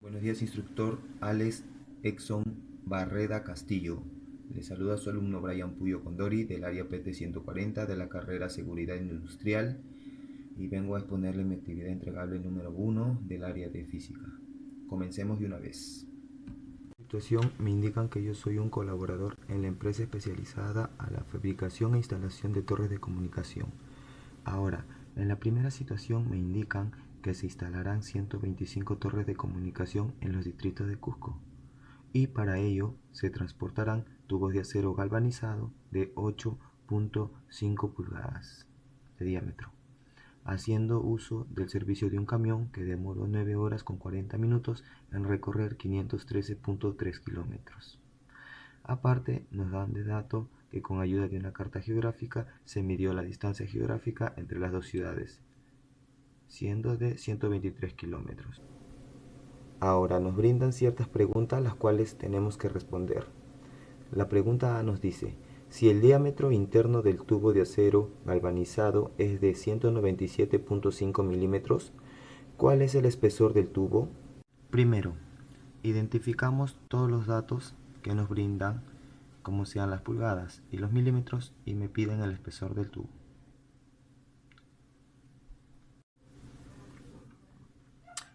Buenos días, instructor Alex Exxon Barreda Castillo. Le saluda su alumno Brian Puyo Condori del área PT 140 de la carrera Seguridad Industrial y vengo a exponerle mi actividad entregable número 1 del área de física. Comencemos de una vez. La situación me indican que yo soy un colaborador en la empresa especializada a la fabricación e instalación de torres de comunicación. Ahora, en la primera situación me indican que se instalarán 125 torres de comunicación en los distritos de Cusco y para ello se transportarán tubos de acero galvanizado de 8.5 pulgadas de diámetro, haciendo uso del servicio de un camión que demoró 9 horas con 40 minutos en recorrer 513.3 kilómetros. Aparte, nos dan de dato que con ayuda de una carta geográfica se midió la distancia geográfica entre las dos ciudades, siendo de 123 kilómetros. Ahora nos brindan ciertas preguntas las cuales tenemos que responder. La pregunta A nos dice, si el diámetro interno del tubo de acero galvanizado es de 197.5 milímetros, ¿cuál es el espesor del tubo? Primero, identificamos todos los datos que nos brindan, como sean las pulgadas y los milímetros, y me piden el espesor del tubo.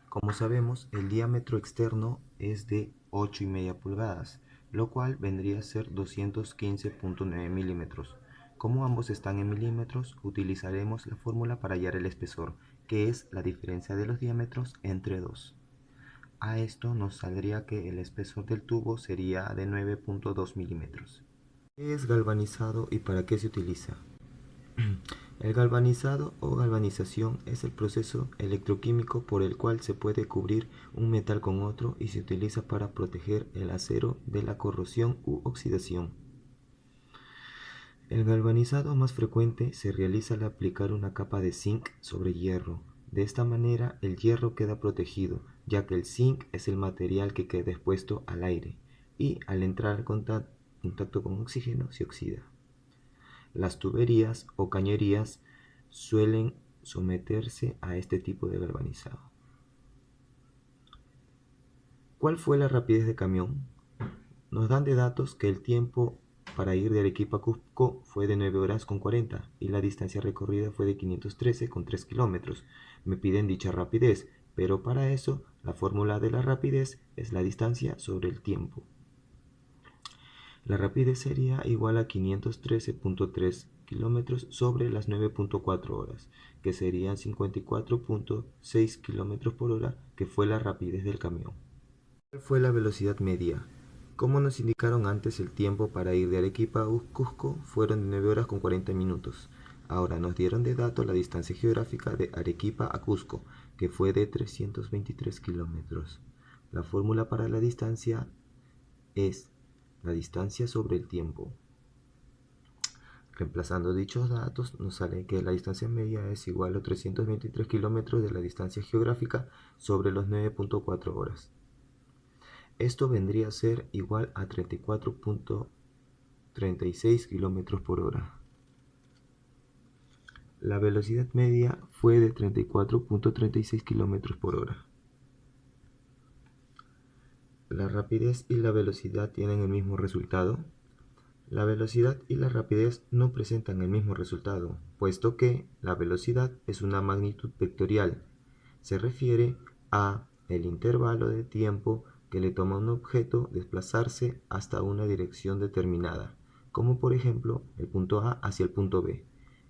Como sabemos, el diámetro externo es de 8,5 pulgadas, lo cual vendría a ser 215.9 milímetros. Como ambos están en milímetros, utilizaremos la fórmula para hallar el espesor, que es la diferencia de los diámetros entre 2. A esto nos saldría que el espesor del tubo sería de 9.2 milímetros. ¿Qué es galvanizado y para qué se utiliza? El galvanizado o galvanización es el proceso electroquímico por el cual se puede cubrir un metal con otro y se utiliza para proteger el acero de la corrosión u oxidación. El galvanizado más frecuente se realiza al aplicar una capa de zinc sobre hierro. De esta manera el hierro queda protegido, ya que el zinc es el material que queda expuesto al aire y al entrar en contacto con oxígeno se oxida. Las tuberías o cañerías suelen someterse a este tipo de galvanizado. ¿Cuál fue la rapidez de camión? Nos dan de datos que el tiempo para ir de Arequipa a Cusco fue de 9 horas con 40 y la distancia recorrida fue de 513,3 kilómetros. Me piden dicha rapidez, pero para eso la fórmula de la rapidez es la distancia sobre el tiempo. La rapidez sería igual a 513.3 kilómetros sobre las 9.4 horas, que serían 54.6 kilómetros por hora, que fue la rapidez del camión. ¿Cuál fue la velocidad media? Como nos indicaron antes, el tiempo para ir de Arequipa a Cusco fueron de 9 horas con 40 minutos. Ahora nos dieron de dato la distancia geográfica de Arequipa a Cusco, que fue de 323 kilómetros. La fórmula para la distancia es la distancia sobre el tiempo. Reemplazando dichos datos, nos sale que la distancia media es igual a 323 kilómetros de la distancia geográfica sobre los 9.4 horas. Esto vendría a ser igual a 34.36 kilómetros por hora. La velocidad media fue de 34.36 kilómetros por hora. La rapidez y la velocidad tienen el mismo resultado. La velocidad y la rapidez no presentan el mismo resultado, puesto que la velocidad es una magnitud vectorial. Se refiere a el intervalo de tiempo que le toma a un objeto desplazarse hasta una dirección determinada, como por ejemplo el punto A hacia el punto B,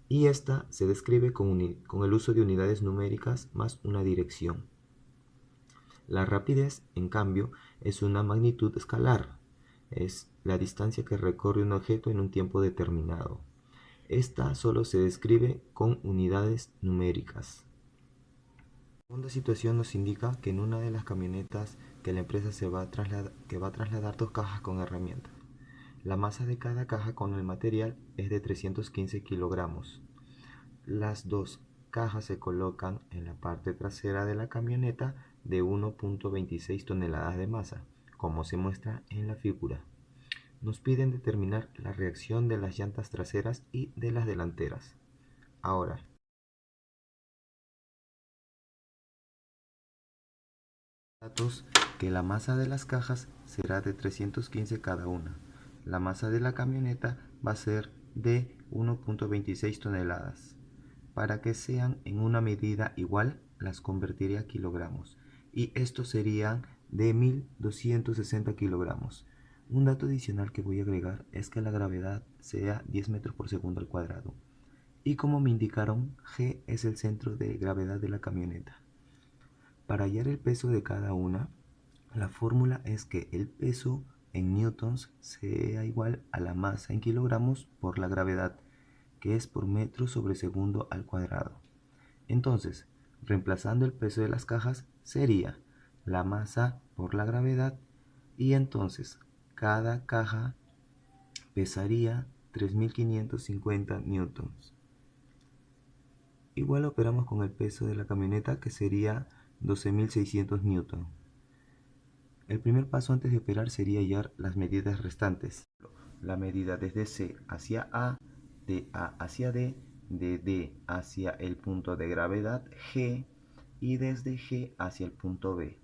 y esta se describe con el uso de unidades numéricas más una dirección. La rapidez, en cambio, es una magnitud escalar. Es la distancia que recorre un objeto en un tiempo determinado. Esta solo se describe con unidades numéricas. La segunda situación nos indica que en una de las camionetas que la empresa va a trasladar 2 cajas con herramientas. La masa de cada caja con el material es de 315 kilogramos. Las 2 cajas se colocan en la parte trasera de la camioneta de 1.26 toneladas de masa, como se muestra en la figura. Nos piden determinar la reacción de las llantas traseras y de las delanteras. Ahora, datos que la masa de las cajas será de 315 cada una. La masa de la camioneta va a ser de 1.26 toneladas. Para que sean en una medida igual, las convertiré a kilogramos. Y estos serían de 1260 kilogramos. Un dato adicional que voy a agregar es que la gravedad sea 10 metros por segundo al cuadrado. Y como me indicaron, G es el centro de gravedad de la camioneta. Para hallar el peso de cada una, la fórmula es que el peso en newtons sea igual a la masa en kilogramos por la gravedad, que es por metro sobre segundo al cuadrado. Entonces, reemplazando el peso de las cajas sería la masa por la gravedad, y entonces cada caja pesaría 3550 newtons. Igual operamos con el peso de la camioneta, que sería 12600 newtons. El primer paso antes de operar sería hallar las medidas restantes. La medida desde C hacia A, de A hacia D, de D hacia el punto de gravedad G y desde G hacia el punto B.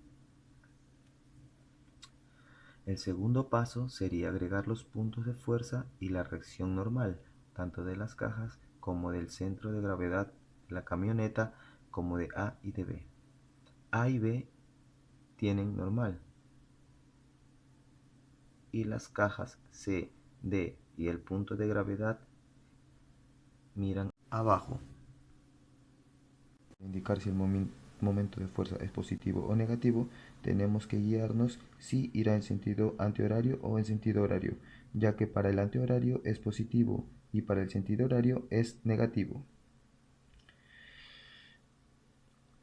El segundo paso sería agregar los puntos de fuerza y la reacción normal, tanto de las cajas como del centro de gravedad de la camioneta, como de A y de B. A y B tienen normal, y las cajas C, D y el punto de gravedad miran abajo. Para indicar si el momento de fuerza es positivo o negativo, tenemos que guiarnos si irá en sentido antihorario o en sentido horario, ya que para el antihorario es positivo y para el sentido horario es negativo.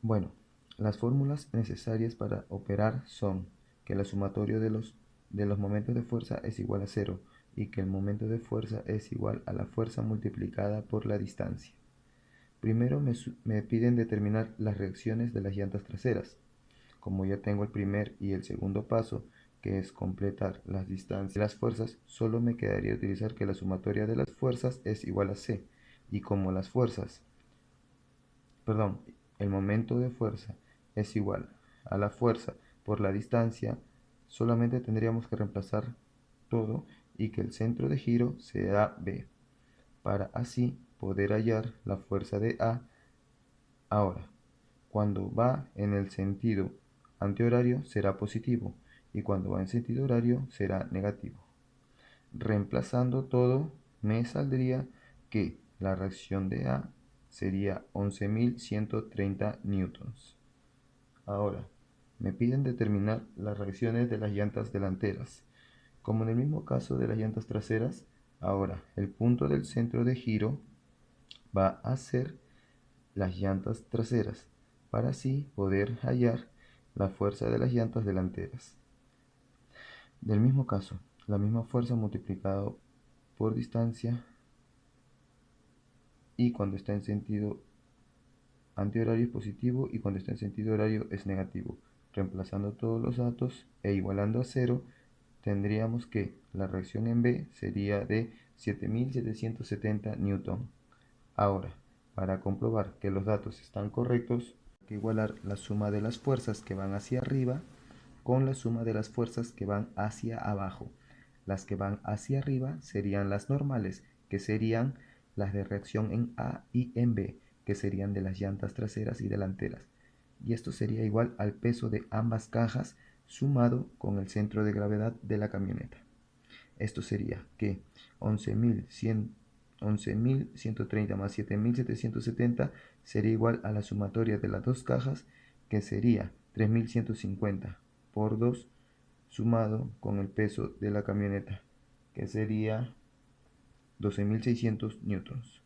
Bueno, las fórmulas necesarias para operar son que el sumatorio de los momentos de fuerza es igual a 0 y que el momento de fuerza es igual a la fuerza multiplicada por la distancia. Primero me piden determinar las reacciones de las llantas traseras. Como ya tengo el primer y el segundo paso, que es completar las distancias y las fuerzas, solo me quedaría utilizar que la sumatoria de las fuerzas es igual a C. Y como el momento de fuerza es igual a la fuerza por la distancia, solamente tendríamos que reemplazar todo y que el centro de giro sea B, para así poder hallar la fuerza de A. Ahora, cuando va en el sentido antihorario será positivo y cuando va en sentido horario será negativo. Reemplazando todo, me saldría que la reacción de A sería 11.130 newtons. Ahora, me piden determinar las reacciones de las llantas delanteras. Como en el mismo caso de las llantas traseras, ahora el punto del centro de giro va a ser las llantas traseras, para así poder hallar la fuerza de las llantas delanteras. Del mismo caso, la misma fuerza multiplicado por distancia, y cuando está en sentido antihorario es positivo y cuando está en sentido horario es negativo. Reemplazando todos los datos e igualando a 0, tendríamos que la reacción en B sería de 7770 newton. Ahora, para comprobar que los datos están correctos, hay que igualar la suma de las fuerzas que van hacia arriba con la suma de las fuerzas que van hacia abajo. Las que van hacia arriba serían las normales, que serían las de reacción en A y en B, que serían de las llantas traseras y delanteras. Y esto sería igual al peso de ambas cajas sumado con el centro de gravedad de la camioneta. Esto sería que 11.130 más 7.770 sería igual a la sumatoria de las dos cajas, que sería 3.150 por 2 sumado con el peso de la camioneta, que sería 12.600 newtons.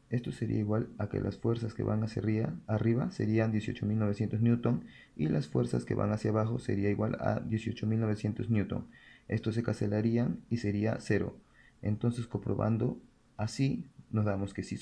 Esto sería igual a que las fuerzas que van hacia arriba serían 18.900 newton y las fuerzas que van hacia abajo sería igual a 18.900 newton. Estos se cancelarían y sería 0. Entonces, comprobando así, nos damos que sí